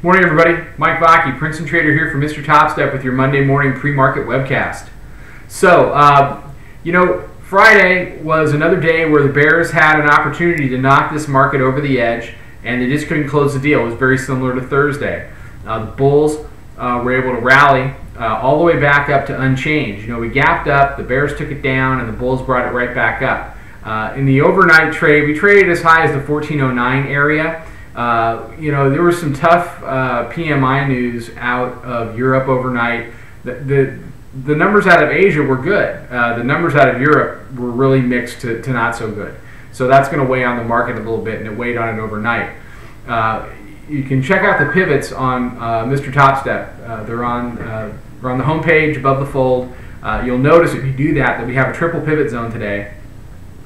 Morning everybody, Mike Vacchi, Princetontrader here for Mr. Topstep with your Monday morning pre-market webcast. So, Friday was another day where the bears had an opportunity to knock this market over the edge and they just couldn't close the deal. It was very similar to Thursday. The bulls were able to rally all the way back up to unchanged. We gapped up, the bears took it down, and the bulls brought it right back up. In the overnight trade, we traded as high as the 1409 area. There was some tough PMI news out of Europe overnight. The numbers out of Asia were good. The numbers out of Europe were really mixed to not so good. So that's going to weigh on the market a little bit, and it weighed on it overnight. You can check out the pivots on Mr. Topstep. They're on the home page above the fold. You'll notice if you do that we have a triple pivot zone today.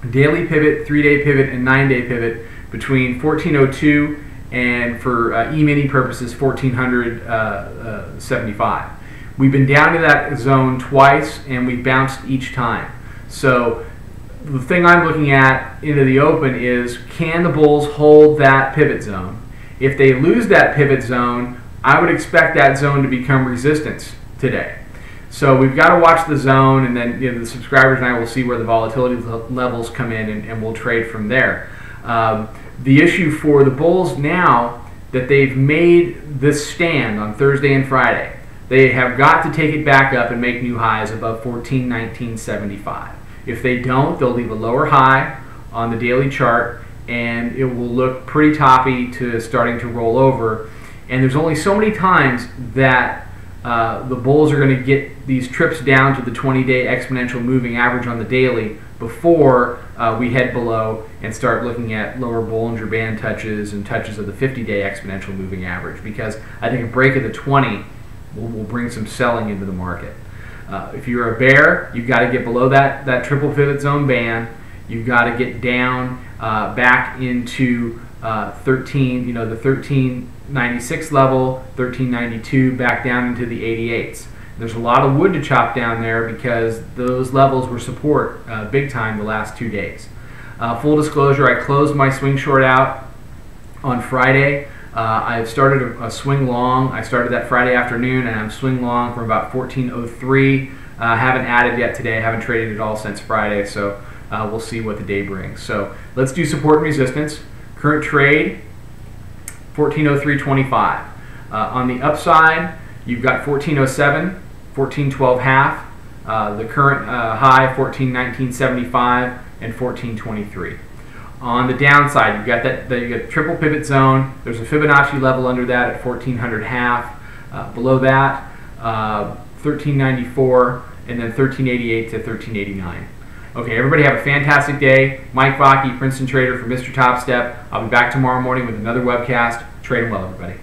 Daily pivot, 3-day pivot, and 9-day pivot between 1402 and for E-mini purposes 1475. We've been down to that zone twice and we bounced each time. So the thing I'm looking at into the open is, can the bulls hold that pivot zone? If they lose that pivot zone, I would expect that zone to become resistance today. So we've got to watch the zone, and then the subscribers and I will see where the volatility levels come in, and we'll trade from there. The issue for the bulls now that they've made this stand on Thursday and Friday, they have got to take it back up and make new highs above 1419.75. If they don't, they'll leave a lower high on the daily chart, and it will look pretty toppy to starting to roll over. And there's only so many times that the bulls are going to get these trips down to the 20-day exponential moving average on the daily before we head below and start looking at lower Bollinger Band touches and touches of the 50-day exponential moving average, because I think a break of the 20 will bring some selling into the market. If you're a bear, you've got to get below that triple pivot zone band. You've got to get down back into the 1396 level, 1392, back down into the 88s. There's a lot of wood to chop down there because those levels were support big time the last 2 days. Full disclosure, I closed my swing short out on Friday. I've started a swing long. I started that Friday afternoon, and I'm swing long from about 1403. Haven't added yet today. I haven't traded at all since Friday, so we'll see what the day brings. So let's do support and resistance. Current trade, 1403.25. On the upside, you've got 1407, 1412 half. The current high, 1419.75, and 1423. On the downside, you've got you got triple pivot zone. There's a Fibonacci level under that at 1400 half. Below that, 1394, and then 1388 to 1389. Okay, everybody have a fantastic day. Mike Vacchi, Princetontrader for Mr. Topstep. I'll be back tomorrow morning with another webcast. Trade well, everybody.